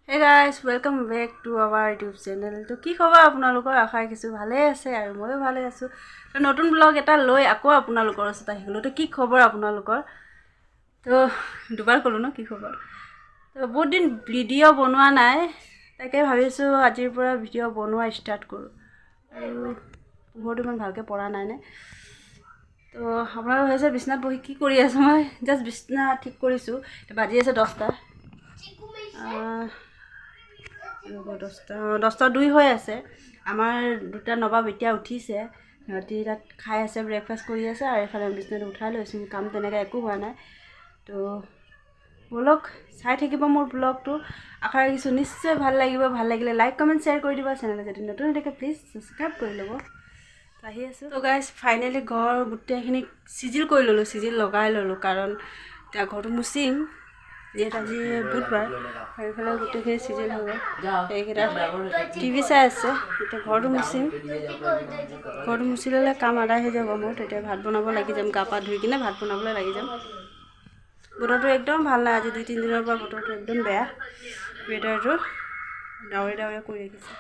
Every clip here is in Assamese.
Hey guys, welcome back to our YouTube channel. তো কি খবৰ আপোনালোকৰ আশা ৰাখিছো ভালে আছে আৰু ময়ো ভালে আছো। তো নতুন ব্লগ এটা লৈ আকৌ আপোনালোকৰ ওচৰত আহিলো। তো কি খবৰ আপোনালোকৰ? তো দুবাৰ ক'লো ন কি খবৰ। তো বহুত দিন ভিডিঅ' বনোৱা নাই। তাকে ভাবিছো আজিৰ পৰা ভিডিঅ' বনোৱা ষ্টাৰ্ট কৰো। আৰু পোহৰটো ইমান ভালকৈ পৰা নাই নে। তো আপোনালোক হৈছে বিছনাত বহি কি কৰি আছে মই জাষ্ট বিছনা ঠিক কৰিছো। তো বাজি আছে 10টা। 10টা 2 হৈ আছে। আমাৰ দুটা নবাব এতিয়া উঠিছে। সিহঁতি তাত খাই আছে, ব্ৰেকফাষ্ট কৰি আছে আৰু এফালে বিছনাত উঠাই লৈছোঁ। কাম তেনেকৈ একো হোৱা নাই। তো ব্লগ চাই থাকিব মোৰ ব্লগটো। আশা ৰাখিছোঁ নিশ্চয় ভাল লাগিব। ভাল লাগিলে লাইক কমেণ্ট শ্বেয়াৰ কৰি দিব। চেনেল যদি নতুন হৈ থাকে প্লিজ ছাবস্ক্ৰাইব কৰি ল'ব। আহি আছোঁ। তো গাইজ ফাইনেলি ঘৰ গোটেইখিনি চিজিল কৰি ল'লোঁ, চিজিল লগাই ল'লোঁ কাৰণ এতিয়া ঘৰটো মুচিম। যিহেতু আজি বুধবাৰ সেইফালে গোটেইখিনি চিজিল হ'ব। এইকেইটা টিভি চাই আছে। এতিয়া ঘৰটো মুচিম। ঘৰটো মুচি ল'লে কাম আদায় হৈ যাব মোৰ। তেতিয়া ভাত বনাব লাগি যাম। গা পা ধুই কিনে ভাত বনাবলৈ লাগি যাম। বতৰটো একদম ভাল নাই। আজি 2-3 দিনৰ পৰা বতৰটো একদম বেয়া। ৱেডাৰটো ডাৱৰীয়া কৰি ৰাখিছে।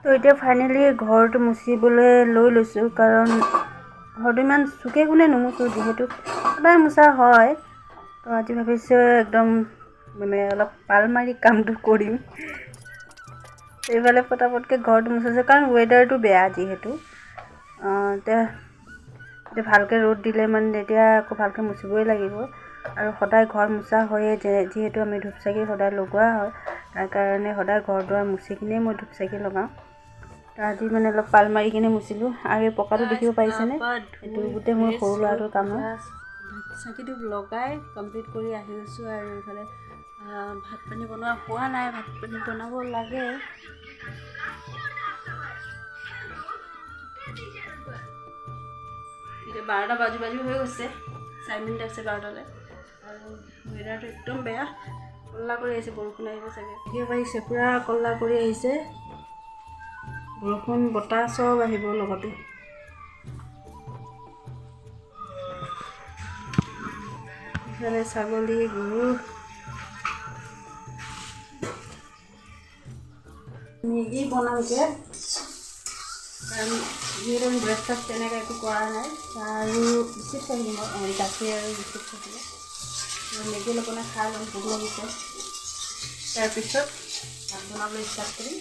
তো এতিয়া ফাইনেলি ঘৰটো মুচিবলৈ লৈ লৈছোঁ কাৰণ ঘৰটো ইমান চুকে কোণে নুমুচোঁ যিহেতু সদায় মোচা হয়। তো আজি ভাবিছোঁ একদম অলপ পাল মাৰি কামটো কৰিম। এইফালে পটাপটকৈ ঘৰটো মুচিছোঁ কাৰণ ৱেডাৰটো বেয়া যিহেতু। এতিয়া ভালকৈ ৰ'দ দিলে এতিয়া আকৌ ভালকৈ মুচিবই লাগিব। আৰু সদায় ঘৰ মোচা হয়ে যিহেতু আমি ধূপ চাকি সদায় লগোৱা হয়। তাৰ কাৰণে সদায় ঘৰ দুৱাৰ মুচি কিনে মই ধূপ চাকি লগাওঁ। তো আজি অলপ পাল মাৰি কিনে মুচিলোঁ। আৰু এই পকাটো দেখিব পাৰিছেনে? এইটো গোটেই মোৰ সৰু ল'ৰাটোৰ কাম হয়। চাকিটো লগাই কমপ্লিট কৰি আহি আছোঁ। আৰু এইফালে ভাত পানী বনোৱা হোৱা নাই। ভাত পানী বনাব লাগে। এতিয়া 12টা বাজু হৈ গৈছে। 4 মিনিট আছে 12টালৈ। আৰু ৱেডাৰটো একদম বেয়া। কল্লা কৰি আহিছে, বৰষুণ আহিব চাগে। দেখিব পাৰিছে পূৰা কল্লা কৰি আহিছে। বৰষুণ বতাহ চব আহিব লগতে। ইফালে ছাগলী গৰু মেগী বনাওঁগৈ কাৰণ যিহেতু আমি ব্ৰেকফাষ্ট তেনেকৈ একো কৰা নাই। আৰু বিস্কুট খাইছিলোঁ মই গাখীৰ আৰু বিস্কুট খাইছিলোঁ। মেগী অলপ বনাই খাই ল'ম, ভোক লাগিছে। তাৰপিছত ভাত বনাবলৈ ষ্টাৰ্ট কৰিম।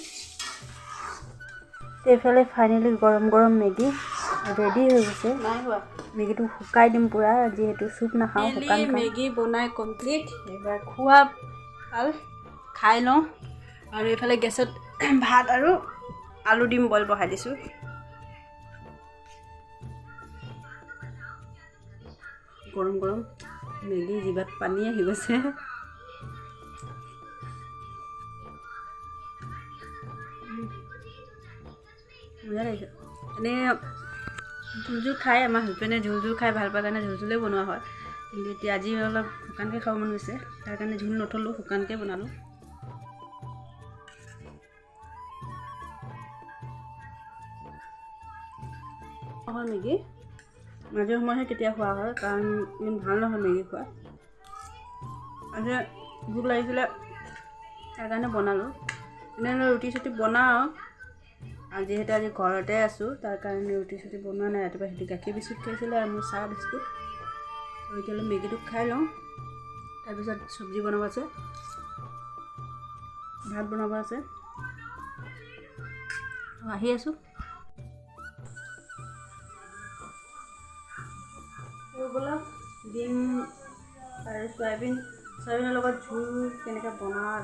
এইফালে ফাইনেলি গৰম গৰম মেগী ৰেডি হৈ গৈছে। মেগীটো শুকাই দিম পূৰা যিহেতু চুপ নাখাওঁ। শুকান মেগী বনাই কমপ্লিট। এইবাৰ খোৱা ভাল খাই লওঁ। আৰু এইফালে গেছত ভাত আৰু আলু ডিম বইল বহাই দিছোঁ। গৰম গৰম মেগী জিভাত পানী আহি গৈছে। মজা লাগিছে। এনেই ঝোল খাই আমাৰ হাজবেণ্ডে ঝোল খাই ভাল পায় কাৰণে ঝোলেই বনোৱা হয়। কিন্তু এতিয়া আজি অলপ শুকানকৈ খাব মন গৈছে। তাৰ কাৰণে ঝোল নথলোঁ, শুকানকৈ বনালোঁ। হয় মেগী মাজে সময়হে কেতিয়া খোৱা হয় কাৰণ ইমান ভাল নহয় মেগী খোৱা। আজি ভোক লাগিছিলে তাৰ কাৰণে বনালোঁ। এনেই ৰুটি চুটি বনাওঁ। আৰু যিহেতু আজি ঘৰতে আছোঁ তাৰ কাৰণে ৰুটি চুটি বনোৱা নাই। ৰাতিপুৱা সিহঁতি গাখীৰ বিস্কুট খাইছিলে আৰু মোৰ চাহ বিস্কুট। আৰু এতিয়া মেগীটো খাই লওঁ। তাৰপিছত চব্জি বনাব আছে, ভাত বনাব আছে। আহি আছোঁ। ব'লক ডিম আৰু চয়াবিনৰ লগত ঝোল কেনেকৈ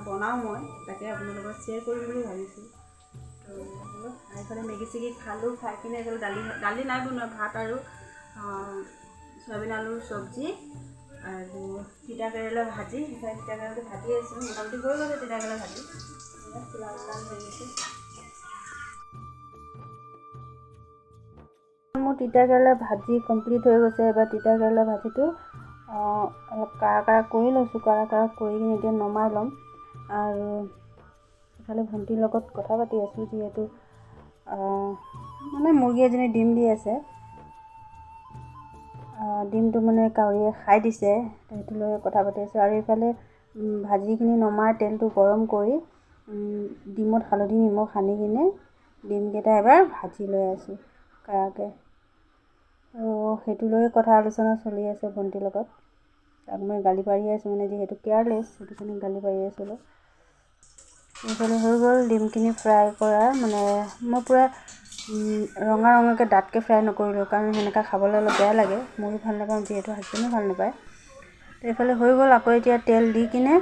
বনাওঁ মই তাকে আপোনাৰ লগত শ্বেয়াৰ কৰিম বুলি ভাবিছোঁ। তো এইফালে মেগী চেগী খালোঁ। খাই কিনে এইফালে দালি নাই বনোৱা, ভাত আৰু চয়াবিন আলুৰ চব্জি আৰু তিতা কেৰেলা ভাজি। সেইফালে তিতা কেৰেলাটো ভাজি আছোঁ। মোটামুটি হৈ গৈছে তিতা কেৰেলা ভাজি। লাল হৈ গৈছে। মোৰ তিতা কেৰেলা ভাজি কমপ্লিট হৈ গৈছে। এবাৰ তিতা কেৰেলা ভাজিটো অলপ কাঢ়া কৰি লৈছোঁ। কাঢ়া কৰি কিনে এতিয়া নমাই ল'ম। আৰু ইফালে ভণ্টিৰ লগত কথা পাতি আছোঁ যিহেতু মুৰ্গী এজনী ডিম দি আছে। ডিমটো কাউৰীয়ে খাই দিছে, সেইটো লৈ কথা পাতি আছোঁ। আৰু এইফালে ভাজিখিনি নমাই তেলটো গৰম কৰি ডিমত হালধি নিমখ সানি কিনে ডিমকেইটা এবাৰ ভাজি লৈ আছোঁ কাৰাকৈ। আৰু সেইটো লৈ কথা আলোচনা চলি আছে ভণ্টিৰ লগত। তাক মই গালি পাৰি আছোঁ, মানে যিহেতু কেয়াৰলেছ সেইটো কাৰণে গালি পাৰি আছিলোঁ। এইফালে হৈ গ'ল ডিমখিনি ফ্ৰাই কৰা, মানে মই পূৰা ৰঙা ৰঙাকৈ ডাঠকৈ ফ্ৰাই নকৰিলোঁ, কাৰণ সেনেকৈ খাবলৈ অলপ বেয়া লাগে, ময়ো ভাল নাপাওঁ যিহেতু হাজবেণ্ডো ভাল নাপায়। তো এইফালে হৈ গ'ল। আকৌ এতিয়া তেল দি কিনে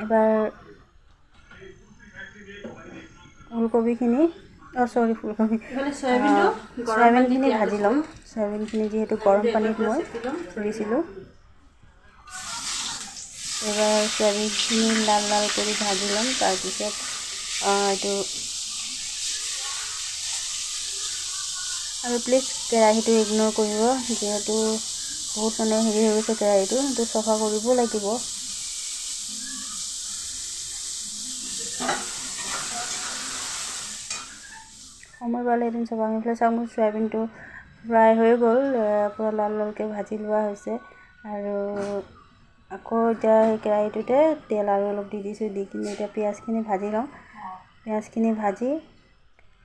এবাৰ ফুলকবিখিনি চয়াবিনখিনি ভাজি ল'ম। চয়াবিনখিনি যিহেতু গৰম পানীত মই ধৰিছিলোঁ, এবাৰ চয়াবিনখিনি লাল লাল কৰি ভাজি ল'ম। তাৰপিছত এইটো আৰু প্লিজ কেৰাহীটো ইগন'ৰ কৰিব, যিহেতু বহুত মানে হেৰি হৈ গৈছে কেৰাহীটো, সেইটো চফা কৰিব লাগিব। সময় পালে এদিন চফা কৰি পেলাই চাওক। মোৰ চয়াবিনটো ফ্ৰাই হৈ গ'ল, পূৰা লাল লালকৈ ভাজি লোৱা হৈছে। আৰু আকৌ এতিয়া সেই কেৰাহীটোতে তেল আৰু অলপ দি দিছোঁ, দি কিনে এতিয়া পিঁয়াজখিনি ভাজি লওঁ। পিঁয়াজখিনি ভাজি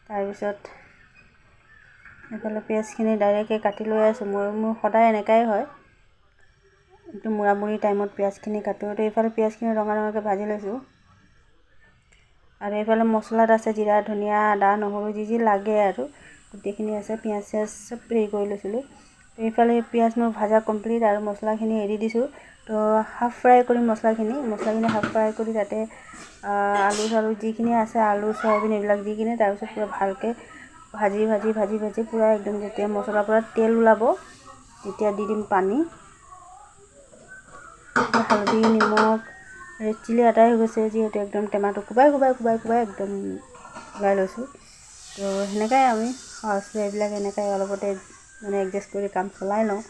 তাৰপিছত এইফালে পিঁয়াজখিনি ডাইৰেক্টকৈ কাটি লৈ আছোঁ। মোৰ সদায় এনেকুৱাই হয়, একদম মূৰামূৰি টাইমত পিঁয়াজখিনি কাটোঁ। তো এইফালে পিঁয়াজখিনি ৰঙা ৰঙাকৈ ভাজি লৈছোঁ। আৰু এইফালে মছলাত আছে জিৰা ধনিয়া আদা নহৰু যি যি লাগে আৰু গোটেইখিনি আছে। পিঁয়াজ চিয়াজ চব হেৰি কৰি লৈছিলোঁ। তো এইফালে পিঁয়াজ মোৰ ভাজা কমপ্লিট আৰু মছলাখিনি এৰি দিছোঁ। তো হাফ ফ্ৰাই কৰি মছলাখিনি হাফ ফ্ৰাই কৰি তাতে আলু চালু যিখিনি আছে আলু চয়াবিন এইবিলাক দি কিনে তাৰপিছত পূৰা ভালকৈ ভাজি ভাজি ভাজি ভাজি পূৰা একদম যেতিয়া মছলাৰ পৰা তেল ওলাব তেতিয়া দি দিম পানী। হালধি নিমখ ৰেড চিলি আটাই হৈ গৈছে, যিহেতু একদম টেমাটো কোবাই কোবাই কোবাই কোবাই একদম ওলাই লৈছোঁ। তো সেনেকুৱাই আমি এইবিলাক এনেকুৱাই অলপতে মানে এডজাষ্ট কৰি কাম চলাই লওঁ।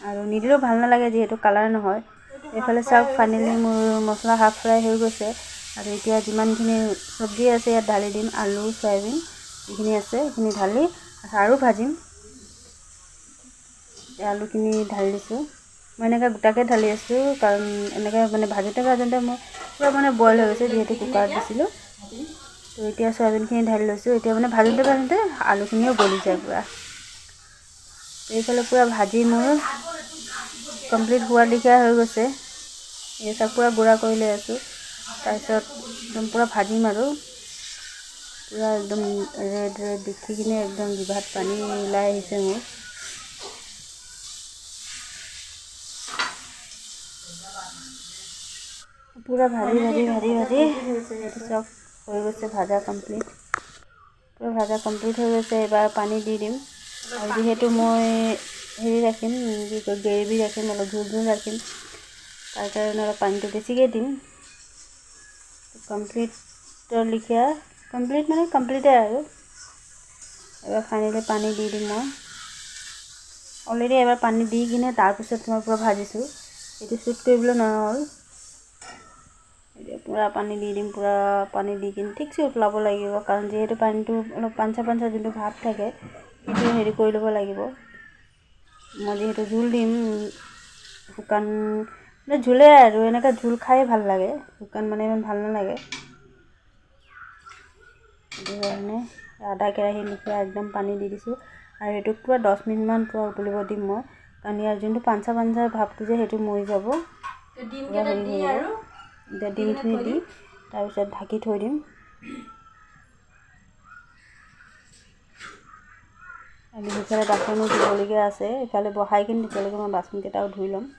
আৰু নিদিলেও ভাল নালাগে, যিহেতু কালাৰ নহয়। এইফালে চাওক ফাইনেলি মোৰ মছলা হাফ ফ্ৰাই হৈ গৈছে। আৰু এতিয়া যিমানখিনি চব্জি আছে ইয়াত ঢালি দিম। আলু চয়াবিন যিখিনি আছে সেইখিনি ঢালি আৰু ভাজিম। আলুখিনি ঢালি দিছোঁ। মই এনেকৈ গোটাকৈ ঢালি আছোঁ, কাৰণ এনেকৈ মানে ভাজোঁতে ভাজোঁতে মই পূৰা মানে বইল হৈ গৈছে, যিহেতু কুকাৰত দিছিলোঁ। তো এতিয়া চয়াবিনখিনি ঢালি লৈছোঁ। এতিয়া মানে ভাজোঁতে ভাজোঁতে আলুখিনিও গলি যায় পূৰা। এইফালে পূৰা ভাজি মোৰ কমপ্লিট হোৱাৰ লেখীয়া হৈ গৈছে। এই চব পূৰা গুড়া কৰি লৈ আছোঁ। তাৰপিছত একদম পূৰা ভাজিম আৰু পূৰা একদম ৰেড ৰেড দেখি কিনে একদম জিভাত পানী ওলাই আহিছে মোৰ। পূৰা ভাজি ভাজি ভাজি ভাজি চব হৈ গৈছে, ভাজা কমপ্লিট। পূৰা ভাজা কমপ্লিট হৈ গৈছে। এবাৰ পানী দি দিম। আৰু যিহেতু মই হেৰি ৰাখিম, কি কয় গ্ৰেভি ৰাখিম, অলপ ঝোল ঝোল ৰাখিম, তাৰ কাৰণে অলপ পানীটো বেছিকৈ দিম। কমপ্লিটৰ লেখীয়া কমপ্লিট মানে কমপ্লিটেই আৰু। এবাৰ ফাইনেলি পানী দি দিম। মই অলৰেডি এবাৰ পানী দি কিনে তাৰপিছত মই পূৰা ভাজিছোঁ, এইটো শ্বুট কৰিবলৈ নহ'ল। এতিয়া পূৰা পানী দি দিম। পূৰা পানী দি কিনে ঠিকছে উতলাব লাগিব, কাৰণ যিহেতু পানীটো অলপ পাঞ্চা পাঞ্চা যোনটো ভাৱ থাকে সেইটো হেৰি কৰি ল'ব লাগিব। মই যিহেতু জোল দিম, শুকান মানে জোলেই আৰু, এনেকৈ জোল খাই ভাল লাগে, শুকান মানে ইমান ভাল নালাগে। সেইটো কাৰণে আধা কেৰাহী লেখীয়া একদম পানী দি দিছোঁ। আৰু এইটোক পূৰা 10 মিনিটমান পূৰা উতলিব দিম মই, কাৰণ ইয়াৰ যোনটো পাঞ্চা পাঞ্চা ভাৱটো যে সেইটো মৰি যাব। এতিয়া ডিমখিনি দি তাৰপিছত ঢাকি থৈ দিম। আৰু সিফালে বাচনো ধুবলগীয়া আছে, ইফালে বহাই কিনে তেতিয়ালৈকে মই বাচনকেইটাও ধুই ল'ম।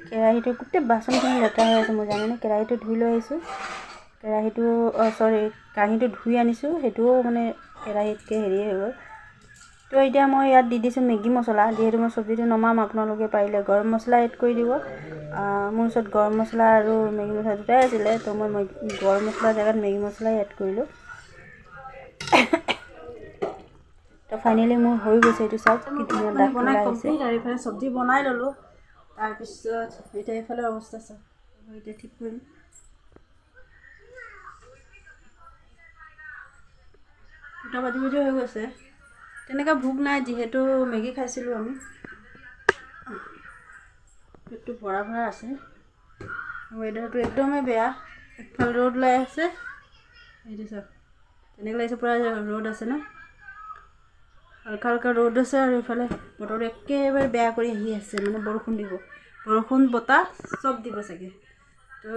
কেৰাহীটো গোটেই বাচনখিনি লেতেৰা হৈ আছে, মই জানেনে। কেৰাহীটো ধুই লৈ আহিছোঁ, কাঁহীটো ধুই আনিছোঁ, সেইটোও মানে কেৰাহীতকৈ হেৰি হৈ গ'ল। তো এতিয়া মই ইয়াত দি দিছোঁ মেগী মছলা। যিহেতু মই চব্জিটো নমাম, আপোনালোকে পাৰিলে গৰম মছলা এড কৰি দিব। মোৰ ওচৰত গৰম মছলা আৰু মেগী মছলা দুটাই আছিলে, তো মই গৰম মছলাৰ জেগাত মেগী মছলাই এড কৰিলোঁ। তো ফাইনেলি মোৰ হৈ গৈছে এইটো চাওক কি ধুনীয়া দাগ বনাই কমপ্লিট আৰু এইফালে চব্জি বনাই ল'লোঁ তাৰপিছত এতিয়া এইফালে অৱস্থা চাওক এতিয়া ঠিক কৰিম দুটা বাজি হৈ গৈছে তেনেকৈ ভোক নাই যিহেতু মেগী খাইছিলোঁ আমি পেটটো ভৰা আছে ৱেডাৰটো একদমেই বেয়া একফালে ৰ'দ ওলাই আছে এইটো চাওক তেনেকৈ লাগিছে পূৰা ৰ'দ আছে ন হালকা হালকা ৰ'দ আছে আৰু এইফালে বতৰটো একেবাৰে বেয়া কৰি আহি আছে মানে বৰষুণ দিব বৰষুণ বতাহ চব দিব চাগে তো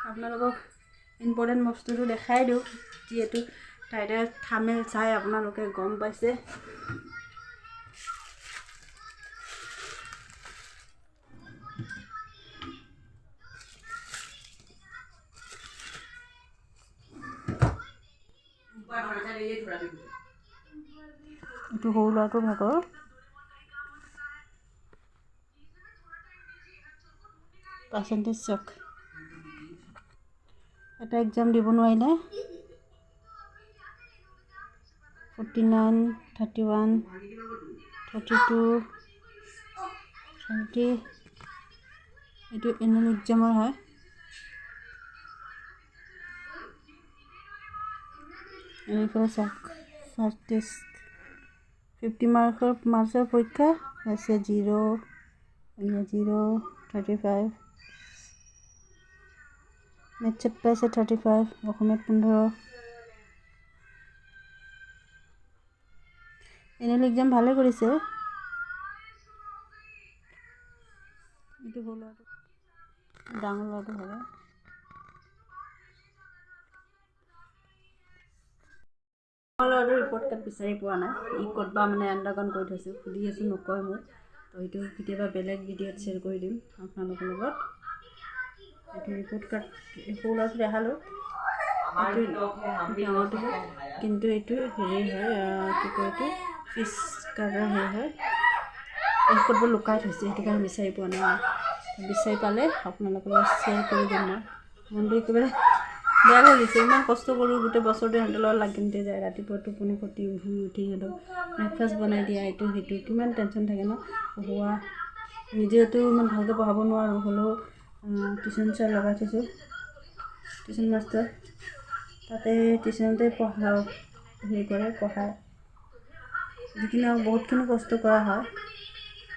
আপোনালোকক ইম্পৰ্টেণ্ট বস্তুটো দেখাই দিওঁ যিহেতু টাইটেল থাম্বনেইল চাই আপোনালোকে গম পাইছে এইটো সৰু ল'ৰাটোৰ ভাগৰ পাৰ্চেণ্টেজ চক এটা এক্সাম দিব নোৱাৰিলে 49 31 32 30 এইটো এনুৱেল এক্সামৰ হয় এইফালে চাওক ফাৰ্ষ্ট টেষ্ট 50 মাৰ্কছৰ পৰীক্ষা আছে 0 35 মেথছত পাইছে 35 অসমীয়াত 15 এনুৱেল এক্সাম ভালে কৰিছে এইটো হ'ল ডাঙৰ ল'ৰাটো হ'ব ল'ৰাটোৰ ৰিপৰ্ট কাৰ্ড বিচাৰি পোৱা নাই ই ক'তবা মানে আণ্ডাৰগ্ৰাউণ্ড কৰি থৈছোঁ সুধি আছোঁ নকয় মোক তো এইটো কেতিয়াবা বেলেগ ভিডিঅ'ত শ্বেয়াৰ কৰি দিম আপোনালোকৰ লগত এইটো ৰিপৰ্ট কাৰ্ড সৰু ল'ৰাটো দেখালোঁ ডাঙৰটো কিন্তু এইটো হেৰি হয় কি কয় এইটো ফিছ কাৰ্ডৰ হেৰি হয় ক'তবা লুকাই থৈছে সেইটো কাৰণে বিচাৰি পোৱা নাই বিচাৰি পালে আপোনালোকৰ লগত শ্বেয়াৰ কৰি দিম মই মনটো একেবাৰে বেয়া লাগিছে ইমান কষ্ট কৰোঁ গোটেই বছৰটো সিহঁতৰ লগত লাগি যায় ৰাতিপুৱা টোপনি ক্ষতি উঠি সিহঁতক ব্ৰেকফাষ্ট বনাই দিয়া এইটো সেইটো কিমান টেনশ্যন থাকে ন পঢ়োৱা নিজেতো ইমান ভালকৈ পঢ়াব নোৱাৰোঁ হ'লেও টিউশ্যন চাৰ লগাই থৈছোঁ টিউশ্যন মাষ্টাৰ তাতে টিউশ্যনতে হেৰি কৰে পঢ়ায় যিখিনি বহুতখিনি কষ্ট কৰা হয়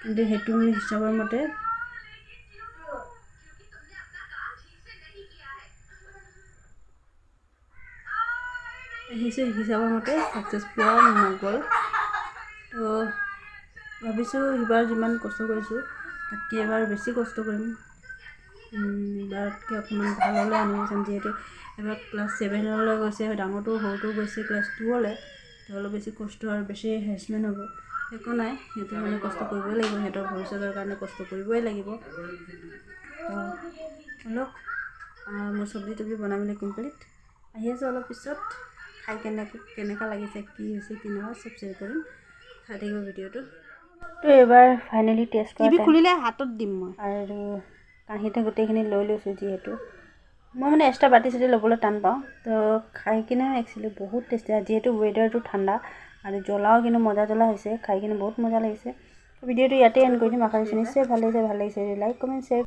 কিন্তু সেইটো হিচাপৰ মতে হিচাপৰ মতে ছাকচেছ পোৱা নগ'ল তো ভাবিছোঁ এইবাৰ যিমান কষ্ট কৰিছোঁ তাতকৈ এবাৰ বেছি কষ্ট কৰিম এইবাৰতকৈ অকণমান ভাললৈ আনিব চাম যিহেতু এবাৰ ক্লাছ 7লৈ গৈছে ডাঙৰটো সৰুটো গৈছে ক্লাছ 2লৈ তো অলপ বেছি কষ্ট আৰু বেছি হেৰেচমেণ্ট হ'ব একো নাই সিহঁতে মানে কষ্ট কৰিবই লাগিব সিহঁতৰ ভৱিষ্যতৰ কাৰণে কষ্ট কৰিবই লাগিব তো অলপ মোৰ চব্জি তব্জি বনাই মেলি কমপ্লিট আহি আছোঁ অলপ পিছত খাই কেনেকুৱা লাগিছে কি হৈছে কি নহয় চব শ্বেয়াৰ কৰিম চাই থাকিব ভিডিঅ'টো তো এইবাৰ ফাইনেলি টেষ্ট কৰা খুলিলে হাতত দিম মই আৰু কাঁহীতে গোটেইখিনি লৈ লৈছোঁ যিহেতু মই মানে এক্সট্ৰা বাতি চাতি ল'বলৈ টান পাওঁ তো খাই কিনে একচুৱেলি বহুত টেষ্টি যিহেতু ৱেডাৰটো ঠাণ্ডা আৰু জ্বলাও কিন্তু মজা জ্বলা হৈছে খাই কিনে বহুত মজা লাগিছে ভিডিঅ'টো ইয়াতে এণ্ড কৰি দিম আশা কৰিছোঁ নিশ্চয় ভাল লাগিছে লাইক কমেণ্ট শ্বেয়াৰ